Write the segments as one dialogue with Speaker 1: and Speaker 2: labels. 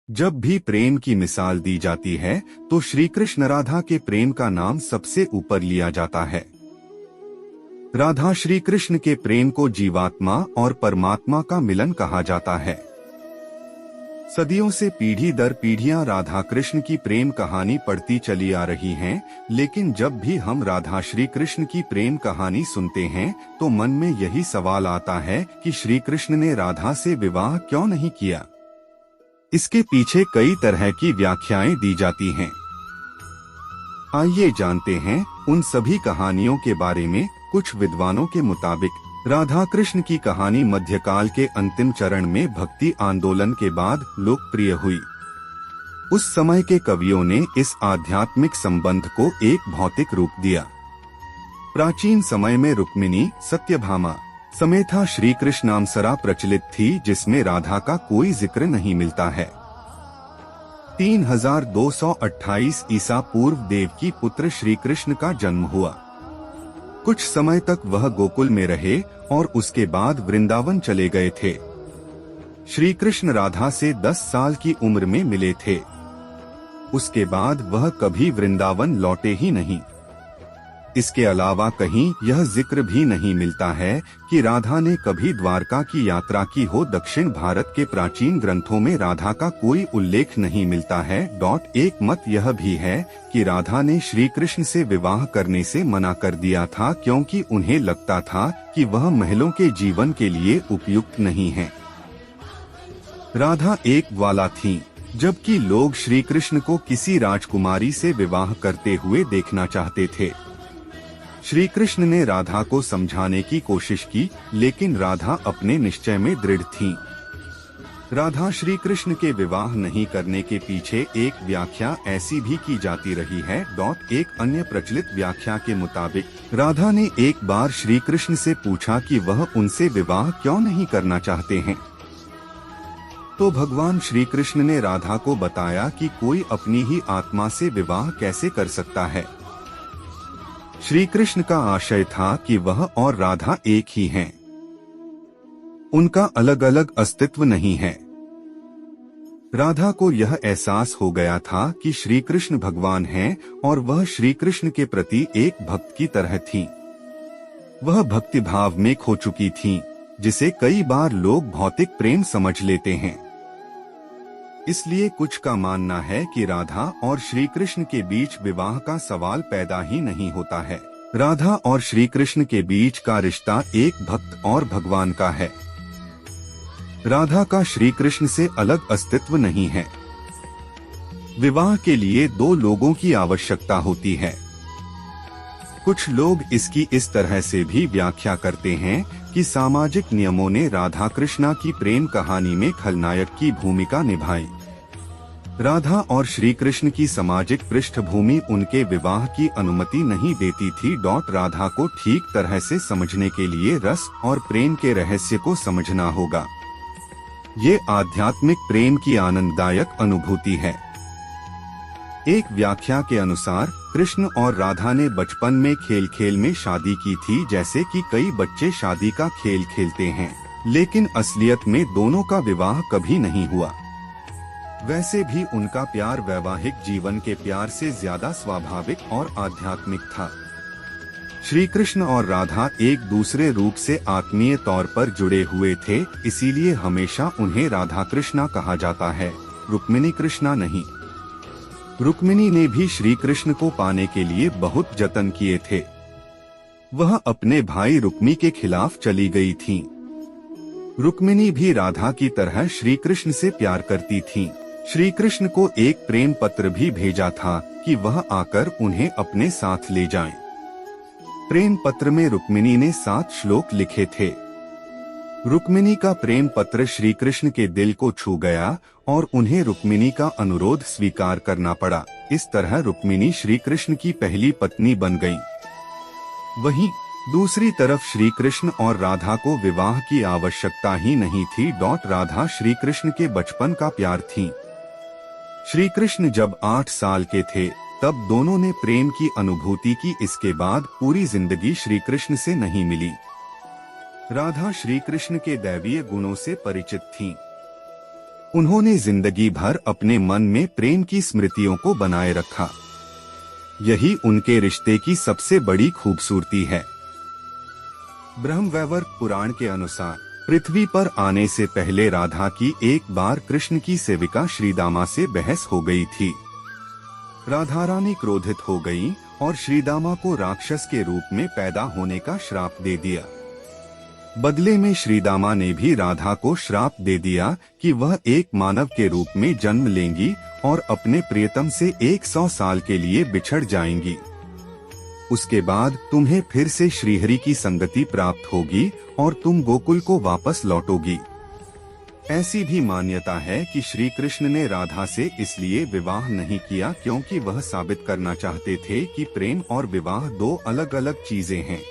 Speaker 1: जब भी प्रेम की मिसाल दी जाती है तो श्री कृष्ण राधा के प्रेम का नाम सबसे ऊपर लिया जाता है। राधा श्री कृष्ण के प्रेम को जीवात्मा और परमात्मा का मिलन कहा जाता है। सदियों से पीढ़ी दर पीढ़ियां राधा कृष्ण की प्रेम कहानी पढ़ती चली आ रही हैं, लेकिन जब भी हम राधा श्री कृष्ण की प्रेम कहानी सुनते हैं तो मन में यही सवाल आता है कि श्री कृष्ण ने राधा से विवाह क्यों नहीं किया। इसके पीछे कई तरह की व्याख्याएं दी जाती हैं। आइए जानते हैं उन सभी कहानियों के बारे में। कुछ विद्वानों के मुताबिक राधा कृष्ण की कहानी मध्यकाल के अंतिम चरण में भक्ति आंदोलन के बाद लोकप्रिय हुई। उस समय के कवियों ने इस आध्यात्मिक संबंध को एक भौतिक रूप दिया। प्राचीन समय में रुक्मिणी, सत्यभामा समेता श्री कृष्णामसरा प्रचलित थी, जिसमें राधा का कोई जिक्र नहीं मिलता है। 3228 ईसा पूर्व देवकी पुत्र श्री कृष्ण का जन्म हुआ। कुछ समय तक वह गोकुल में रहे और उसके बाद वृंदावन चले गए थे। श्री कृष्ण राधा से 10 साल की उम्र में मिले थे। उसके बाद वह कभी वृंदावन लौटे ही नहीं। इसके अलावा कहीं यह जिक्र भी नहीं मिलता है कि राधा ने कभी द्वारका की यात्रा की हो। दक्षिण भारत के प्राचीन ग्रंथों में राधा का कोई उल्लेख नहीं मिलता है। एक मत यह भी है कि राधा ने श्री कृष्ण से विवाह करने से मना कर दिया था, क्योंकि उन्हें लगता था कि वह महलों के जीवन के लिए उपयुक्त नहीं है। राधा एक ग्वाला थी, जबकि लोग श्री कृष्ण को किसी राजकुमारी से विवाह करते हुए देखना चाहते थे। श्री कृष्ण ने राधा को समझाने की कोशिश की, लेकिन राधा अपने निश्चय में दृढ़ थी। राधा श्री कृष्ण के विवाह नहीं करने के पीछे एक व्याख्या ऐसी भी की जाती रही है। एक अन्य प्रचलित व्याख्या के मुताबिक राधा ने एक बार श्री कृष्ण से पूछा कि वह उनसे विवाह क्यों नहीं करना चाहते हैं। तो भगवान श्री कृष्ण ने राधा को बताया कि कोई अपनी ही आत्मा से विवाह कैसे कर सकता है। श्री कृष्ण का आशय था कि वह और राधा एक ही हैं। उनका अलग अलग अस्तित्व नहीं है। राधा को यह एहसास हो गया था कि श्री कृष्ण भगवान हैं और वह श्री कृष्ण के प्रति एक भक्त की तरह थी। वह भक्ति भाव में खो चुकी थी, जिसे कई बार लोग भौतिक प्रेम समझ लेते हैं। इसलिए कुछ का मानना है कि राधा और श्री कृष्ण के बीच विवाह का सवाल पैदा ही नहीं होता है। राधा और श्री कृष्ण के बीच का रिश्ता एक भक्त और भगवान का है। राधा का श्री कृष्ण से अलग अस्तित्व नहीं है। विवाह के लिए दो लोगों की आवश्यकता होती है। कुछ लोग इसकी इस तरह से भी व्याख्या करते हैं कि सामाजिक नियमों ने राधा कृष्णा की प्रेम कहानी में खलनायक की भूमिका निभाई। राधा और श्री कृष्ण की सामाजिक पृष्ठभूमि उनके विवाह की अनुमति नहीं देती थी। राधा को ठीक तरह से समझने के लिए रस और प्रेम के रहस्य को समझना होगा। ये आध्यात्मिक प्रेम की आनंददायक अनुभूति है। एक व्याख्या के अनुसार कृष्ण और राधा ने बचपन में खेल खेल में शादी की थी, जैसे कि कई बच्चे शादी का खेल खेलते हैं, लेकिन असलियत में दोनों का विवाह कभी नहीं हुआ। वैसे भी उनका प्यार वैवाहिक जीवन के प्यार से ज्यादा स्वाभाविक और आध्यात्मिक था। श्री कृष्ण और राधा एक दूसरे रूप से आत्मीय तौर पर जुड़े हुए थे, इसीलिए हमेशा उन्हें राधा कृष्णा कहा जाता है, रुक्मिणी कृष्णा नहीं। रुक्मिणी ने भी श्री कृष्ण को पाने के लिए बहुत जतन किए थे। वह अपने भाई रुक्मी के खिलाफ चली गई थी। रुक्मिणी भी राधा की तरह श्री कृष्ण से प्यार करती थी। श्री कृष्ण को एक प्रेम पत्र भी भेजा था कि वह आकर उन्हें अपने साथ ले जाएं। प्रेम पत्र में रुक्मिणी ने 7 श्लोक लिखे थे। रुक्मिणी का प्रेम पत्र श्री कृष्ण के दिल को छू गया और उन्हें रुक्मिणी का अनुरोध स्वीकार करना पड़ा। इस तरह रुक्मिणी श्री कृष्ण की पहली पत्नी बन गईं। वहीं दूसरी तरफ श्री कृष्ण और राधा को विवाह की आवश्यकता ही नहीं थी। राधा श्री कृष्ण के बचपन का प्यार थी। श्री कृष्ण जब 8 साल के थे तब दोनों ने प्रेम की अनुभूति की। इसके बाद पूरी जिंदगी श्री कृष्ण से नहीं मिली। राधा श्री कृष्ण के दैवीय गुणों से परिचित थीं। उन्होंने जिंदगी भर अपने मन में प्रेम की स्मृतियों को बनाए रखा। यही उनके रिश्ते की सबसे बड़ी खूबसूरती है। ब्रह्मवैवर्त पुराण के अनुसार पृथ्वी पर आने से पहले राधा की एक बार कृष्ण की सेविका श्रीदामा से बहस हो गई थी। राधा रानी क्रोधित हो गई और श्रीदामा को राक्षस के रूप में पैदा होने का श्राप दे दिया। बदले में श्रीदामा ने भी राधा को श्राप दे दिया कि वह एक मानव के रूप में जन्म लेंगी और अपने प्रियतम से 100 साल के लिए बिछड़ जाएंगी। उसके बाद तुम्हें फिर से श्रीहरि की संगति प्राप्त होगी और तुम गोकुल को वापस लौटोगी। ऐसी भी मान्यता है कि श्री कृष्ण ने राधा से इसलिए विवाह नहीं किया क्योंकि वह साबित करना चाहते थे कि प्रेम और विवाह दो अलग अलग चीजें हैं।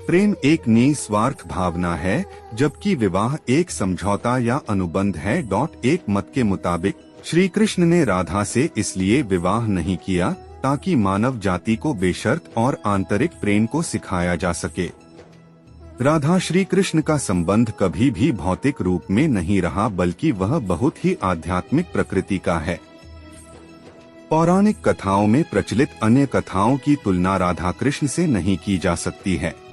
Speaker 1: प्रेम एक निस्वार्थ भावना है, जबकि विवाह एक समझौता या अनुबंध है। एक मत के मुताबिक श्री कृष्ण ने राधा से इसलिए विवाह नहीं किया ताकि मानव जाति को बेशर्त और आंतरिक प्रेम को सिखाया जा सके। राधा श्री कृष्ण का संबंध कभी भी भौतिक रूप में नहीं रहा, बल्कि वह बहुत ही आध्यात्मिक प्रकृति का है। पौराणिक कथाओं में प्रचलित अन्य कथाओं की तुलना राधा कृष्ण से नहीं की जा सकती है।